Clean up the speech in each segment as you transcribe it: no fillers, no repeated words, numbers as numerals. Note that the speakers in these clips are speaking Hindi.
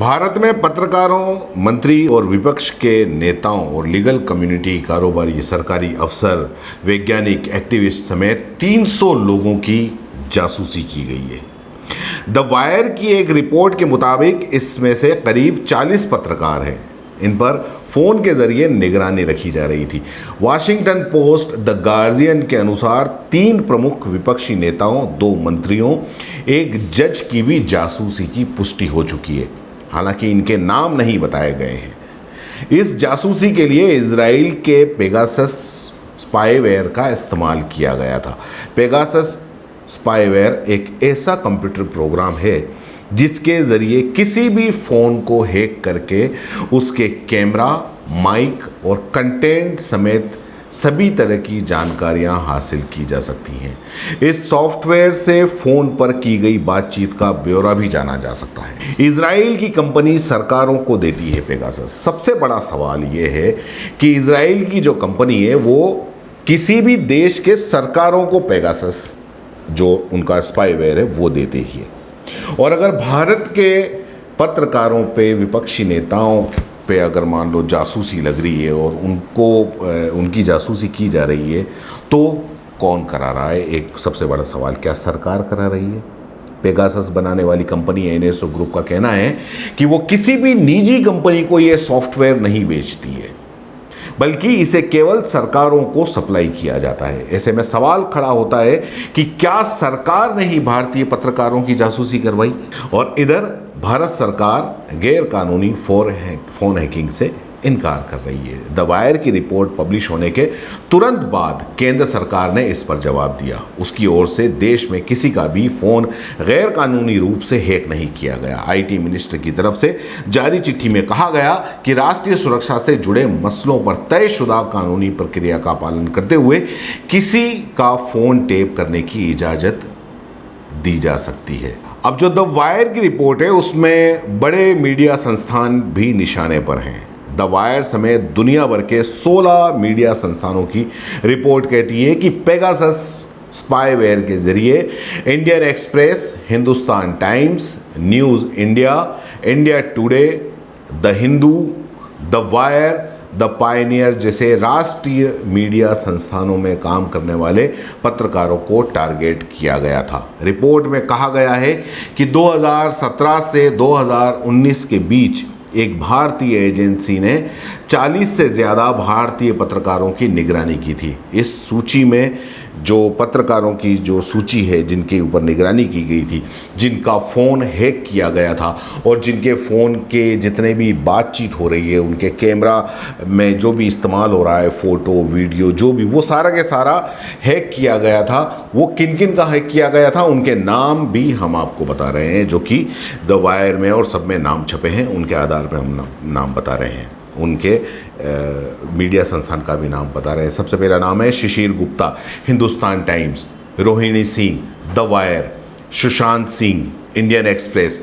भारत में पत्रकारों, मंत्री और विपक्ष के नेताओं और लीगल कम्युनिटी, कारोबारी, सरकारी अफसर, वैज्ञानिक, एक्टिविस्ट समेत 300 लोगों की जासूसी की गई है। द वायर की एक रिपोर्ट के मुताबिक इसमें से करीब 40 पत्रकार हैं। इन पर फोन के जरिए निगरानी रखी जा रही थी। वाशिंगटन पोस्ट, द गार्जियन के अनुसार 3 प्रमुख विपक्षी नेताओं, 2 मंत्रियों, एक जज की भी जासूसी की पुष्टि हो चुकी है। हालांकि इनके नाम नहीं बताए गए हैं। इस जासूसी के लिए इजराइल के पेगासस स्पाईवेयर का इस्तेमाल किया गया था। पेगासस स्पाईवेयर एक ऐसा कंप्यूटर प्रोग्राम है जिसके ज़रिए किसी भी फ़ोन को हैक करके उसके कैमरा, माइक और कंटेंट समेत सभी तरह की जानकारियां हासिल की जा सकती हैं। इस सॉफ्टवेयर से फ़ोन पर की गई बातचीत का ब्यौरा भी जाना जा सकता है। इजराइल की कंपनी सरकारों को देती है पेगासस। सबसे बड़ा सवाल ये है कि इजराइल की जो कंपनी है वो किसी भी देश के सरकारों को पेगासस जो उनका स्पाईवेयर है वो देते ही है। और अगर भारत के पत्रकारों पे, विपक्षी नेताओं पे अगर मान लो जासूसी लग रही है और उनकी जासूसी की जा रही है तो कौन करा रहा है? एक सबसे बड़ा सवाल, क्या सरकार करा रही है? पेगासस बनाने वाली कंपनी एनएसओ ग्रुप का कहना है कि वो किसी भी निजी कंपनी को ये सॉफ्टवेयर नहीं बेचती है, बल्कि इसे केवल सरकारों को सप्लाई किया जाता है। ऐसे में सवाल खड़ा होता है कि क्या सरकार ने ही भारतीय पत्रकारों की जासूसी करवाई? और इधर भारत सरकार गैर कानूनी फोन हैकिंग से इनकार कर रही है। द वायर की रिपोर्ट पब्लिश होने के तुरंत बाद केंद्र सरकार ने इस पर जवाब दिया। उसकी ओर से देश में किसी का भी फ़ोन गैर कानूनी रूप से हैक नहीं किया गया। आईटी मिनिस्टर की तरफ से जारी चिट्ठी में कहा गया कि राष्ट्रीय सुरक्षा से जुड़े मसलों पर तयशुदा कानूनी प्रक्रिया का पालन करते हुए किसी का फ़ोन टैप करने की इजाज़त दी जा सकती है। अब जो द वायर की रिपोर्ट है उसमें बड़े मीडिया संस्थान भी निशाने पर हैं। द वायर समेत दुनिया भर के 16 मीडिया संस्थानों की रिपोर्ट कहती है कि पेगासस स्पाईवेयर के जरिए Indian express, Hindustan times, news India, India today, the Hindu, the wire, the Pioneer जैसे राष्ट्रीय मीडिया संस्थानों में काम करने वाले पत्रकारों को टारगेट किया गया था। रिपोर्ट में कहा गया है कि 2017 से 2019 के बीच एक भारतीय एजेंसी ने 40 से ज़्यादा भारतीय पत्रकारों की निगरानी की थी। इस सूची में जो पत्रकारों की जो सूची है जिनके ऊपर निगरानी की गई थी, जिनका फ़ोन हैक किया गया था और जिनके फ़ोन के जितने भी बातचीत हो रही है, उनके कैमरा में जो भी इस्तेमाल हो रहा है, फ़ोटो, वीडियो, जो भी, वो सारा के सारा हैक किया गया था। वो किन किन का हैक किया गया था उनके नाम भी हम आपको बता रहे हैं, जो कि द वायर में और सब में नाम छपे हैं। उनके आधार पर हम नाम बता रहे हैं। उनके मीडिया संस्थान का भी नाम बता रहे हैं। सबसे पहला नाम है Shishir Gupta, Hindustan Times, Rohini Singh, the Wire, Sushant Singh, Indian Express,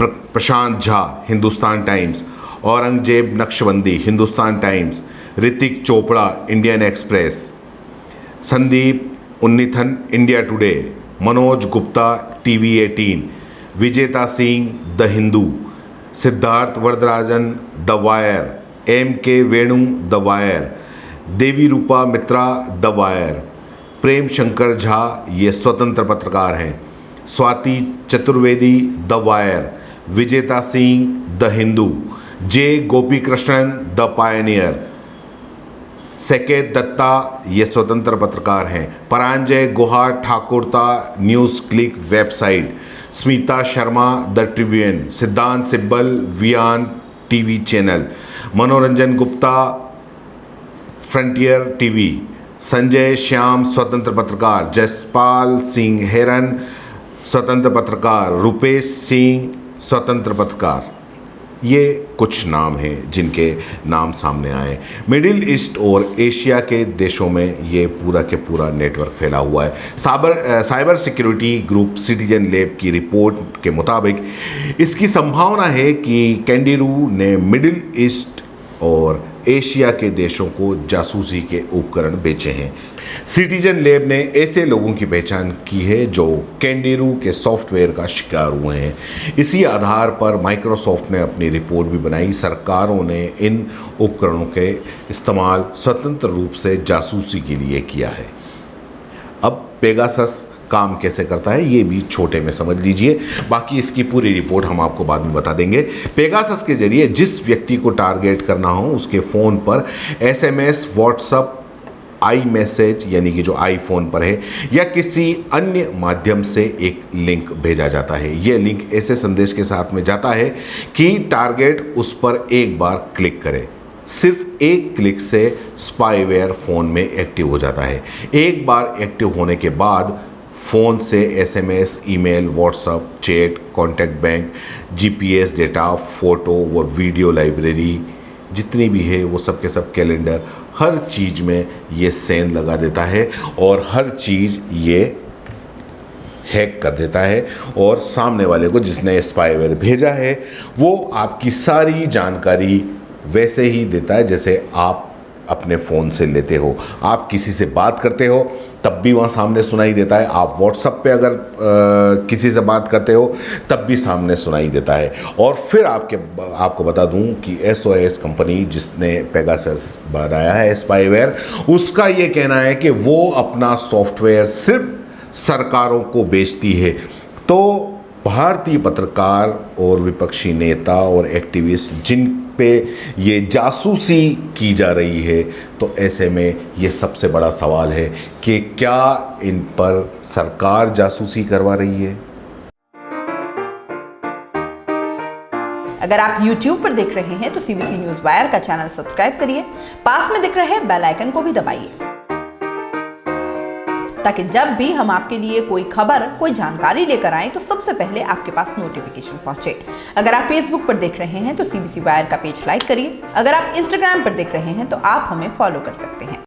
Prashant Jha, Hindustan Times, Aurangzeb Naqshbandi, Hindustan Times, Ritik Chopra, Indian Express, Sandeep Unnithan, India Today, Manoj Gupta, TV 18, Vijeta Singh, the Hindu, Siddharth Varadarajan, the Wire, MK Venu, the Wire, Devi Rupa Mitra, the Wire, Prem Shankar Jha, ये स्वतंत्र पत्रकार हैं, Swati Chaturvedi, the Wire, Vijeta Singh, the Hindu, J Gopi Krishnan, the Pioneer, Saket Dutta, ये स्वतंत्र पत्रकार हैं, Paranjoy Guha Thakurta, News Click website, Smita Sharma, the Tribune, Siddhant Sibal, वियान TV channel, Manoranjan Gupta, Frontier TV, Sanjay Shyam, स्वतंत्र पत्रकार, जसपाल सिंह हेरन, स्वतंत्र पत्रकार, रुपेश सिंह, स्वतंत्र पत्रकार। ये कुछ नाम हैं जिनके नाम सामने आए। मिडिल ईस्ट और एशिया के देशों में ये पूरा के पूरा नेटवर्क फैला हुआ है। Cyber security group citizen lab की रिपोर्ट के मुताबिक इसकी संभावना है कि कैंडिरू ने मिडिल ईस्ट और एशिया के देशों को जासूसी के उपकरण बेचे हैं। सिटीजन लैब ने ऐसे लोगों की पहचान की है जो कैंडेरू के सॉफ्टवेयर का शिकार हुए हैं। इसी आधार पर माइक्रोसॉफ्ट ने अपनी रिपोर्ट भी बनाई। सरकारों ने इन उपकरणों के इस्तेमाल स्वतंत्र रूप से जासूसी के लिए किया है। अब पेगासस काम कैसे करता है ये भी छोटे में समझ लीजिए, बाकी इसकी पूरी रिपोर्ट हम आपको बाद में बता देंगे। पेगासस के जरिए जिस व्यक्ति को टारगेट करना हो उसके फ़ोन पर SMS, व्हाट्सएप, आई मैसेज यानी कि जो आईफोन पर है या किसी अन्य माध्यम से एक लिंक भेजा जाता है। यह लिंक ऐसे संदेश के साथ में जाता है कि टारगेट उस पर एक बार क्लिक करे। सिर्फ एक क्लिक से स्पाईवेयर फ़ोन में एक्टिव हो जाता है। एक बार एक्टिव होने के बाद फ़ोन से SMS, email, WhatsApp, chat, contact bank, GPS data, photo व वीडियो लाइब्रेरी जितनी भी है वो सब के सब, कैलेंडर, हर चीज़ में ये सेंध लगा देता है और हर चीज़ ये हैक कर देता है और सामने वाले को जिसने स्पाईवेयर भेजा है वो आपकी सारी जानकारी वैसे ही देता है जैसे आप अपने फ़ोन से लेते हो। आप किसी से बात करते हो तब भी वहाँ सामने सुनाई देता है। आप व्हाट्सएप पे अगर किसी से बात करते हो तब भी सामने सुनाई देता है। और फिर आपको बता दूं कि SOS कंपनी जिसने पेगासस बनाया है स्पाईवेयर, उसका ये कहना है कि वो अपना सॉफ्टवेयर सिर्फ सरकारों को बेचती है। तो भारतीय पत्रकार और विपक्षी नेता और एक्टिविस्ट जिन पे ये जासूसी की जा रही है, तो ऐसे में ये सबसे बड़ा सवाल है कि क्या इन पर सरकार जासूसी करवा रही है। अगर आप YouTube पर देख रहे हैं तो CBC न्यूज़ वायर का चैनल सब्सक्राइब करिए, पास में दिख रहे बेल आइकन को भी दबाइए ताकि जब भी हम आपके लिए कोई खबर, कोई जानकारी लेकर आए तो सबसे पहले आपके पास नोटिफिकेशन पहुंचे। अगर आप Facebook पर देख रहे हैं तो CBC वायर का पेज लाइक करिए। अगर आप Instagram पर देख रहे हैं तो आप हमें फॉलो कर सकते हैं।